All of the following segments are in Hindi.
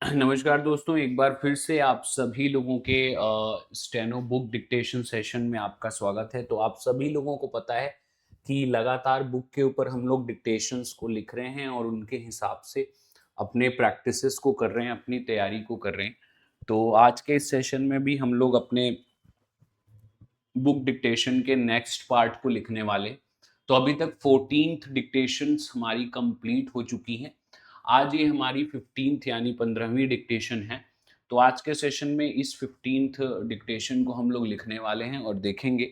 नमस्कार दोस्तों, एक बार फिर से आप सभी लोगों के स्टेनो बुक डिक्टेशन सेशन में आपका स्वागत है। तो आप सभी लोगों को पता है कि लगातार बुक के ऊपर हम लोग डिक्टेशंस को लिख रहे हैं और उनके हिसाब से अपने प्रैक्टिसेस को कर रहे हैं, अपनी तैयारी को कर रहे हैं। तो आज के इस सेशन में भी हम लोग अपने बुक डिक्टेशन के नेक्स्ट पार्ट को लिखने वाले। तो अभी तक 14th डिक्टेशंस हमारी कंप्लीट हो चुकी हैं। आज ये हमारी 15th यानी 15वीं डिक्टेशन है। तो आज के सेशन में इस 15th डिक्टेशन को हम लोग लिखने वाले हैं और देखेंगे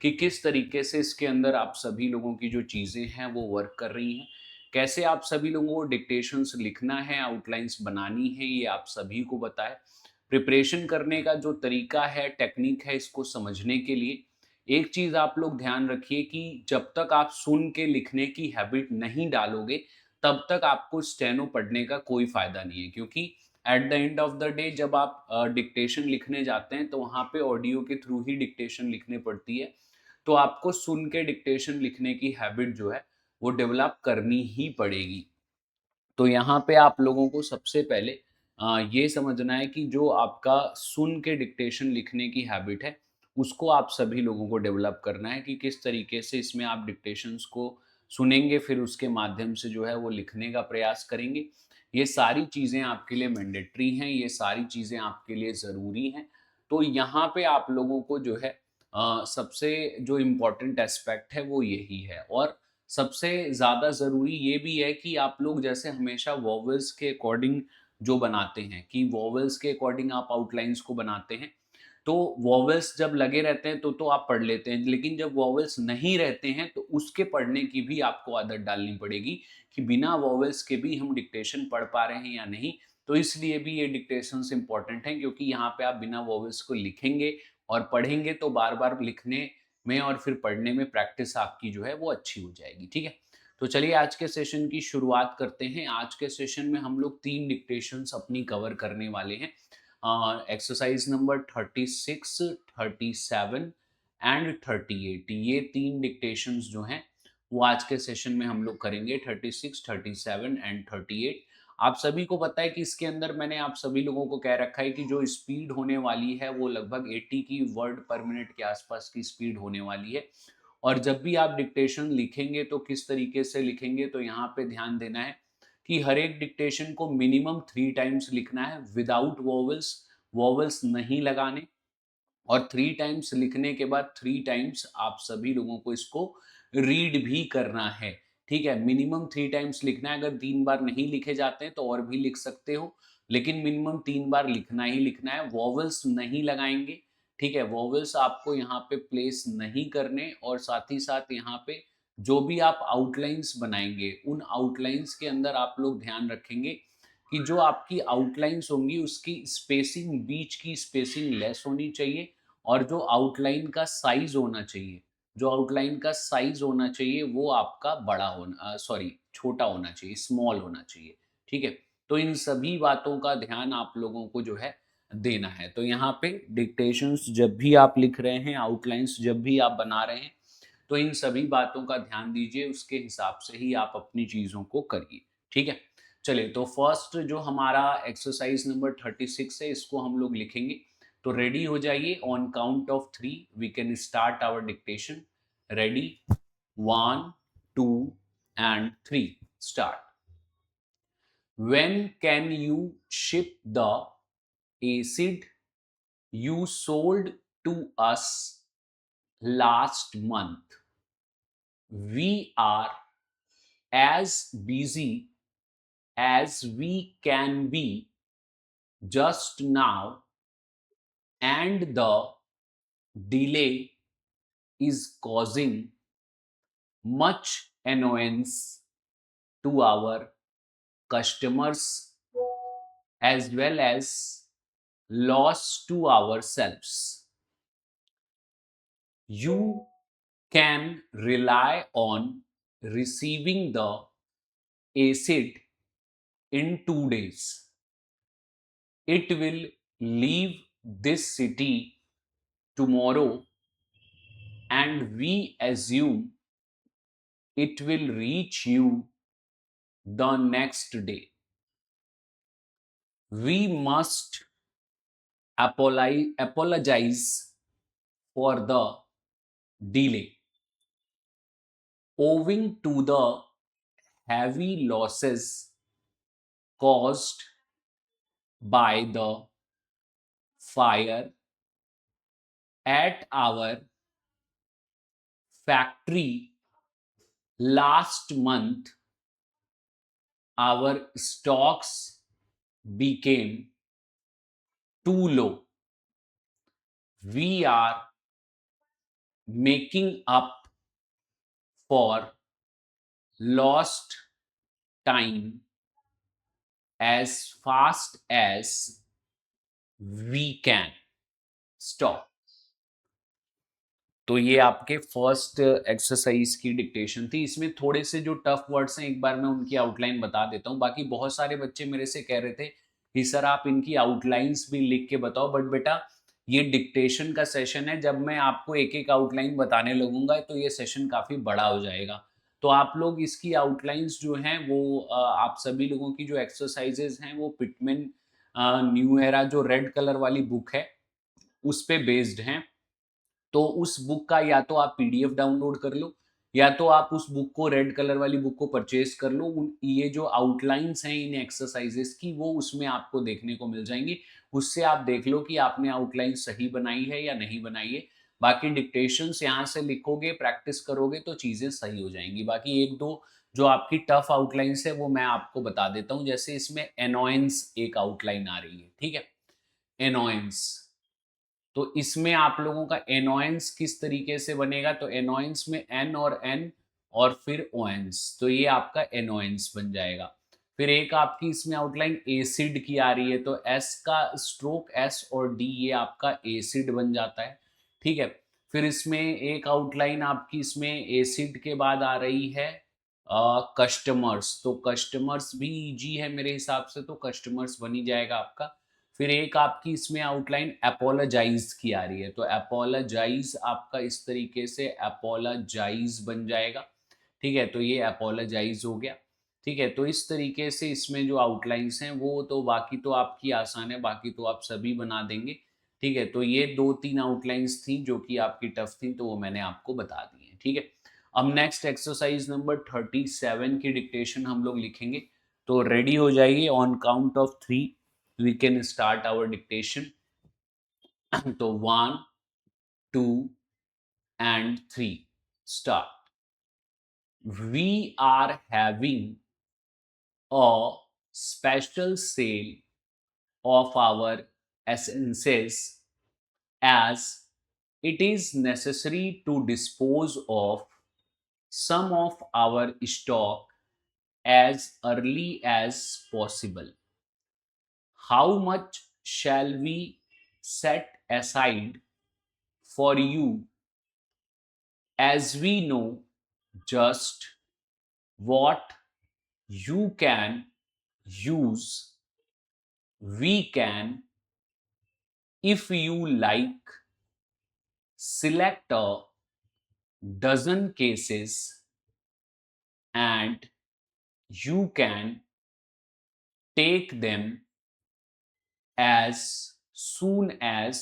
कि किस तरीके से इसके अंदर आप सभी लोगों की जो चीज़ें हैं वो वर्क कर रही हैं। कैसे आप सभी लोगों को डिक्टेशंस लिखना है, आउटलाइंस बनानी है, ये आप सभी को पता है। प्रिपरेशन करने का जो तरीका है, टेक्निक है, इसको समझने के लिए एक चीज़ आप लोग ध्यान रखिए कि जब तक आप सुन के लिखने की हैबिट नहीं डालोगे, तब तक आपको स्टेनो पढ़ने का कोई फ़ायदा नहीं है। क्योंकि at the end of the day जब आप डिक्टेशन लिखने जाते हैं, तो वहाँ पे ऑडियो के थ्रू ही डिक्टेशन लिखनी पड़ती है। तो आपको सुन के डिक्टेशन लिखने की हैबिट जो है, वो डेवलप करनी ही पड़ेगी। तो यहाँ पे आप लोगों को सबसे पहले ये समझना है कि जो आपका सुन के डिक्टेशन लिखने की हैबिट है, उसको आप सभी लोगों को डेवलप करना है कि किस तरीके से इसमें आप डिक्टेशंस को सुनेंगे, फिर उसके माध्यम से जो है वो लिखने का प्रयास करेंगे। ये सारी चीज़ें आपके लिए मैंडेटरी हैं, ये सारी चीज़ें आपके लिए ज़रूरी हैं। तो यहाँ पे आप लोगों को जो है सबसे जो इम्पोर्टेंट एस्पेक्ट है वो यही है। और सबसे ज़्यादा ज़रूरी ये भी है कि आप लोग जैसे हमेशा वोवेल्स के अकॉर्डिंग जो बनाते हैं कि वोवेल्स के अकॉर्डिंग आप आउटलाइंस को बनाते हैं, तो वोवेल्स जब लगे रहते हैं तो आप पढ़ लेते हैं, लेकिन जब वोवेल्स नहीं रहते हैं तो उसके पढ़ने की भी आपको आदत डालनी पड़ेगी कि बिना वोवेल्स के भी हम डिक्टेशन पढ़ पा रहे हैं या नहीं। तो इसलिए भी ये डिक्टेशंस इंपॉर्टेंट हैं, क्योंकि यहाँ पे आप बिना वोवेल्स को लिखेंगे और पढ़ेंगे तो बार बार लिखने में और फिर पढ़ने में प्रैक्टिस आपकी जो है वो अच्छी हो जाएगी। ठीक है, तो चलिए आज के सेशन की शुरुआत करते हैं। आज के सेशन में हम लोग 3 डिक्टेशंस अपनी कवर करने वाले हैं। एक्सरसाइज नंबर 36, 37 एंड 38, ये 3 डिक्टेशंस जो हैं वो आज के सेशन में हम लोग करेंगे। 36, 37 एंड 38। आप सभी को पता है कि इसके अंदर मैंने आप सभी लोगों को कह रखा है कि जो स्पीड होने वाली है वो लगभग 80 की वर्ड पर मिनट के आसपास की स्पीड होने वाली है। और जब भी आप डिक्टेशन लिखेंगे तो किस तरीके से लिखेंगे, तो यहाँ पे ध्यान देना है कि हर एक डिक्टेशन को मिनिमम 3 टाइम्स लिखना है विदाउट वोवेल्स, वोवेल्स नहीं लगाने। और 3 टाइम्स लिखने के बाद 3 टाइम्स आप सभी लोगों को इसको रीड भी करना है। ठीक है, मिनिमम 3 टाइम्स लिखना है। अगर 3 बार नहीं लिखे जाते हैं तो और भी लिख सकते हो, लेकिन मिनिमम 3 बार लिखना ही लिखना है। वॉवल्स नहीं लगाएंगे। ठीक है, वॉवल्स आपको यहाँ पे प्लेस नहीं करने। और साथ ही साथ यहाँ पे जो भी आप आउटलाइंस बनाएंगे, उन आउटलाइंस के अंदर आप लोग ध्यान रखेंगे कि जो आपकी आउटलाइंस होंगी उसकी स्पेसिंग, बीच की स्पेसिंग लेस होनी चाहिए। और जो आउटलाइन का साइज होना चाहिए, जो आउटलाइन का साइज होना चाहिए वो आपका बड़ा होना, सॉरी, छोटा होना चाहिए, स्मॉल होना चाहिए। ठीक है, तो इन सभी बातों का ध्यान आप लोगों को जो है देना है। तो यहाँ पे डिक्टेशंस जब भी आप लिख रहे हैं, आउटलाइंस जब भी आप बना रहे हैं, तो इन सभी बातों का ध्यान दीजिए, उसके हिसाब से ही आप अपनी चीज़ों को करिए। ठीक है, चलिए तो फर्स्ट जो हमारा एक्सरसाइज नंबर 36 है, इसको हम लोग लिखेंगे। तो रेडी हो जाइए। On count of 3 we can start our dictation. Ready, 1, 2 and 3, start. When can you ship the acid you sold to us last month? We are as busy as we can be just now, and the delay is causing much annoyance to our customers as well as loss to ourselves. You can rely on receiving the acid in 2 days. It will leave this city tomorrow, and we assume it will reach you the next day. We must apologize for the delay owing to the heavy losses caused by the fire at our factory last month. Our stocks became too low. We are making up for lost time as fast as we can. Stop. तो ये आपके फर्स्ट एक्सरसाइज की डिक्टेशन थी। इसमें थोड़े से जो टफ वर्ड्स हैं एक बार मैं उनकी आउटलाइन बता देता हूँ। बाकी बहुत सारे बच्चे मेरे से कह रहे थे कि सर आप इनकी आउटलाइंस भी लिख के बताओ, बट बेटा ये डिक्टेशन का सेशन है, जब मैं आपको एक एक आउटलाइन बताने लगूंगा तो ये सेशन काफ़ी बड़ा हो जाएगा। तो आप लोग इसकी आउटलाइंस जो हैं वो आप सभी लोगों की जो एक्सरसाइजेज हैं वो पिटमैन न्यू एरा जो रेड कलर वाली बुक है उस पे बेस्ड हैं। तो उस बुक का या तो आप पीडीएफ डाउनलोड कर लो या तो आप उस बुक को रेड कलर वाली बुक को परचेज कर लो। ये जो आउटलाइंस हैं इन एक्सरसाइजेस की वो उसमें आपको देखने को मिल जाएंगी। उससे आप देख लो कि आपने आउटलाइन सही बनाई है या नहीं बनाई है। बाकी डिक्टेशंस यहाँ से लिखोगे, प्रैक्टिस करोगे तो चीज़ें सही हो जाएंगी। बाकी एक दो जो आपकी टफ आउटलाइंस है वो मैं आपको बता देता हूँ। जैसे इसमें एनोयंस एक आउटलाइन आ रही है, ठीक है, एनोयंस। तो इसमें आप लोगों का एनोयंस किस तरीके से बनेगा, तो एनोयंस में एन और एन और फिर ओएंस, तो ये आपका एनोयंस बन जाएगा। फिर एक आपकी इसमें आउटलाइन एसिड की आ रही है, तो एस का स्ट्रोक एस और डी ये आपका एसिड बन जाता है, ठीक है। फिर इसमें एक आउटलाइन आपकी इसमें एसिड के बाद आ रही है कस्टमर्स, तो कस्टमर्स भी इजी है मेरे हिसाब से, तो कस्टमर्स बन ही जाएगा आपका। फिर एक आपकी इसमें आउटलाइन अपोलोजाइज की आ रही है, तो अपोलोजाइज आपका इस तरीके से अपोलोजाइज बन जाएगा, ठीक है। तो ये अपोलोजाइज हो गया, ठीक है। तो इस तरीके से इसमें जो आउटलाइंस हैं वो तो बाकी तो आपकी आसान है, बाकी तो आप सभी बना देंगे, ठीक है। तो ये दो तीन आउटलाइंस थी जो कि आपकी टफ थी, तो वो मैंने आपको बता दी है, ठीक है। अब नेक्स्ट एक्सरसाइज नंबर 37 की डिक्टेशन हम लोग लिखेंगे। तो रेडी हो जाइए, on count of 3 we can start our dictation. तो 1 2 and 3 start. We are having a special sale of our essences as it is necessary to dispose of some of our stock as early as possible. How much shall we set aside for you, as we know just what you can use? We can, if you like, select a dozen cases and you can take them as soon as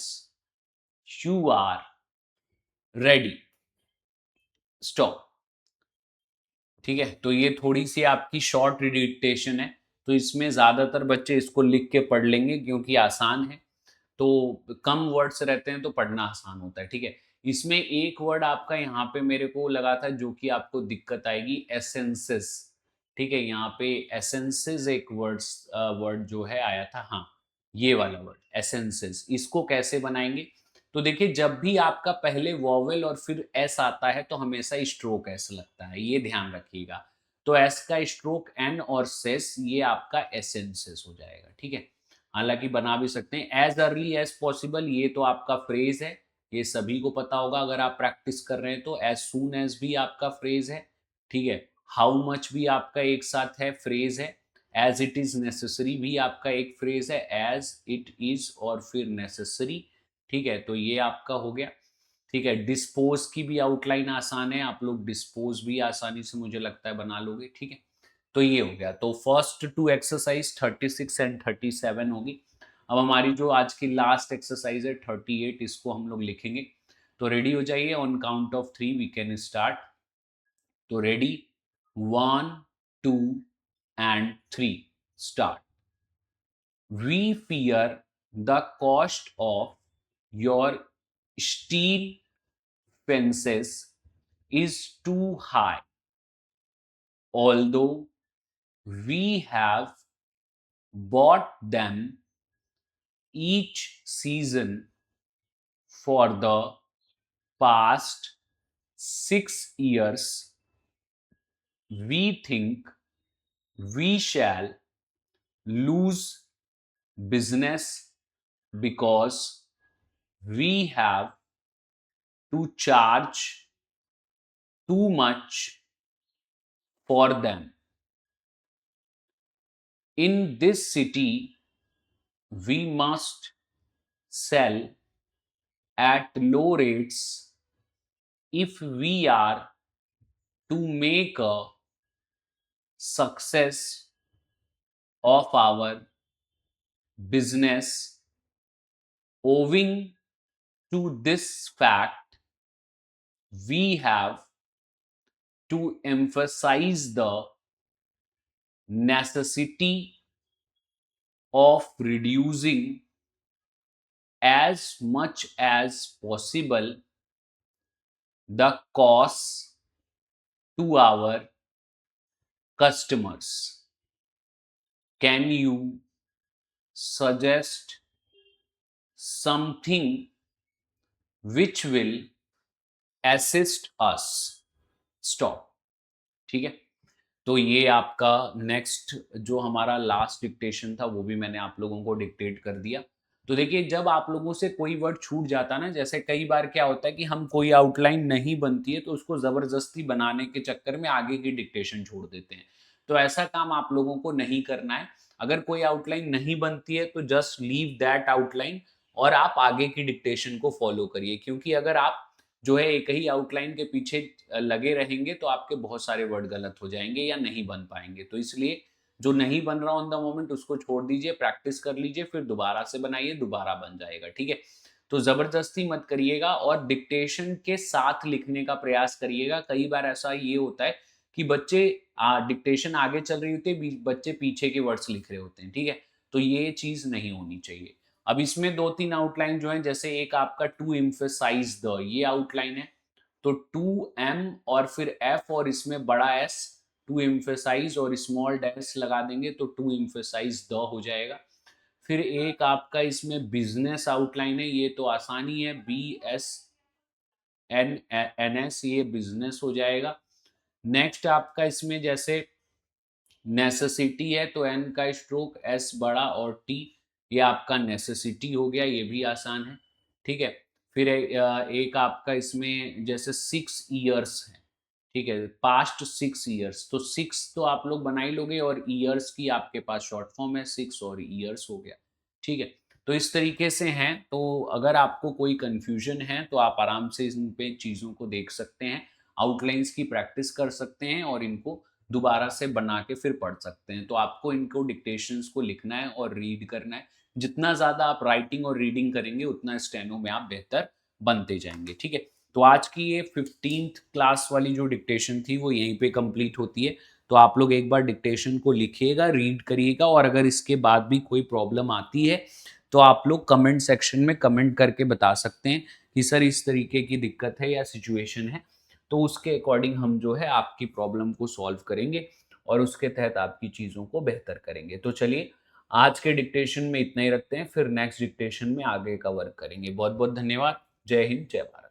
you are ready. Stop. ठीक है, तो ये थोड़ी सी आपकी शॉर्ट डिक्टेशन है, तो इसमें ज़्यादातर बच्चे इसको लिख के पढ़ लेंगे क्योंकि आसान है। तो कम वर्ड्स रहते हैं तो पढ़ना आसान होता है, ठीक है। इसमें एक वर्ड आपका यहाँ पे मेरे को लगा था जो कि आपको दिक्कत आएगी, एसेंसेस, ठीक है। यहाँ पे एसेंसेस एक वर्ड जो है आया था, हाँ, ये वाला वर्ड एसेंसेस, इसको कैसे बनाएंगे। तो देखिए जब भी आपका पहले वॉवेल और फिर एस आता है तो हमेशा स्ट्रोक एस लगता है, ये ध्यान रखिएगा। तो एस का स्ट्रोक एन और सेस, ये आपका एसेंसेस हो जाएगा, ठीक है। हालांकि बना भी सकते हैं एज अर्ली एज पॉसिबल, ये तो आपका फ्रेज है, ये सभी को पता होगा अगर आप प्रैक्टिस कर रहे हैं तो। एज सून एज भी आपका फ्रेज है, ठीक है। हाउ मच भी आपका एक साथ है, फ्रेज है। एज इट इज नेसेसरी भी आपका एक फ्रेज है, एज इट इज और फिर नेसेसरी, ठीक है। तो ये आपका हो गया, ठीक है। डिस्पोज की भी आउटलाइन आसान है, आप लोग डिस्पोज भी आसानी से मुझे लगता है बना लोगे, ठीक है। तो ये हो गया। तो फर्स्ट टू एक्सरसाइज 36 एंड 37 होगी। अब हमारी जो आज की लास्ट एक्सरसाइज है 38, इसको हम लोग लिखेंगे। तो रेडी हो जाइए, on count of 3 we can start. तो ready, 1 2 and 3, start. We fear the cost of your steel fences is too high, although we have bought them each season for the past 6 years. We think we shall lose business because we have to charge too much for them. In this city, we must sell at low rates if we are to make a success of our business. Owing to this fact, we have to emphasize the necessity of reducing as much as possible the costs to our customers. Can you suggest something which will assist us? Stop. ठीक है, तो ये आपका नेक्स्ट जो हमारा लास्ट डिक्टेशन था वो भी मैंने आप लोगों को डिक्टेट कर दिया। तो देखिए, जब आप लोगों से कोई वर्ड छूट जाता ना, जैसे कई बार क्या होता है कि हम कोई आउटलाइन नहीं बनती है तो उसको ज़बरदस्ती बनाने के चक्कर में आगे की डिक्टेशन छोड़ देते हैं। तो ऐसा काम आप लोगों को नहीं करना है। अगर कोई आउटलाइन नहीं बनती है तो जस्ट लीव दैट आउटलाइन और आप आगे की डिक्टेशन को फॉलो करिए, क्योंकि अगर आप जो है एक ही आउटलाइन के पीछे लगे रहेंगे तो आपके बहुत सारे वर्ड गलत हो जाएंगे या नहीं बन पाएंगे। तो इसलिए जो नहीं बन रहा ऑन द मोमेंट उसको छोड़ दीजिए, प्रैक्टिस कर लीजिए, फिर दोबारा से बनाइए, दोबारा बन जाएगा। ठीक है, तो जबरदस्ती मत करिएगा और डिक्टेशन के साथ लिखने का प्रयास करिएगा। कई बार ऐसा ये होता है कि बच्चे डिक्टेशन आगे चल रही होती है, बच्चे पीछे के वर्ड्स लिख रहे होते हैं। ठीक है, तो ये चीज नहीं होनी चाहिए। अब इसमें 2-3 आउटलाइन जो है, जैसे एक आपका टू एम्फेसाइज द, ये आउटलाइन है। तो 2M और फिर F और इसमें बड़ा S, टू एम्फेसाइज और स्मॉल डैश लगा देंगे तो टू एम्फेसाइज द हो जाएगा। फिर एक आपका इसमें बिजनेस आउटलाइन है, ये तो आसानी है, BSNNS, ये बिजनेस हो जाएगा। नेक्स्ट आपका इसमें जैसे नेसेसिटी है तो N का स्ट्रोक, S बड़ा और T, ये आपका नेसेसिटी हो गया, ये भी आसान है। ठीक है, फिर एक आपका इसमें जैसे 6 ईयर्स है। ठीक है, पास्ट 6 ईयर्स, तो 6 तो आप लोग बना ही लोगे और ईयर्स की आपके पास शॉर्ट फॉर्म है 6 और ईयर्स हो गया। ठीक है, तो इस तरीके से हैं। तो अगर आपको कोई कंफ्यूजन है तो आप आराम से इन पे चीज़ों को देख सकते हैं, आउटलाइंस की प्रैक्टिस कर सकते हैं और इनको दोबारा से बना के फिर पढ़ सकते हैं। तो आपको इनको डिक्टेशंस को लिखना है और रीड करना है। जितना ज़्यादा आप राइटिंग और रीडिंग करेंगे उतना स्टेनो में आप बेहतर बनते जाएंगे। ठीक है, तो आज की ये 15th क्लास वाली जो डिक्टेशन थी वो यहीं पे कंप्लीट होती है। तो आप लोग एक बार डिक्टेशन को लिखिएगा, रीड करिएगा, और अगर इसके बाद भी कोई प्रॉब्लम आती है तो आप लोग कमेंट सेक्शन में कमेंट करके बता सकते हैं कि सर इस तरीके की दिक्कत है या सिचुएशन है। तो उसके अकॉर्डिंग हम जो है आपकी प्रॉब्लम को सॉल्व करेंगे और उसके तहत आपकी चीज़ों को बेहतर करेंगे। तो चलिए, आज के डिक्टेशन में इतना ही रखते हैं, फिर नेक्स्ट डिक्टेशन में आगे का वर्क करेंगे। बहुत बहुत धन्यवाद। जय हिंद, जय भारत।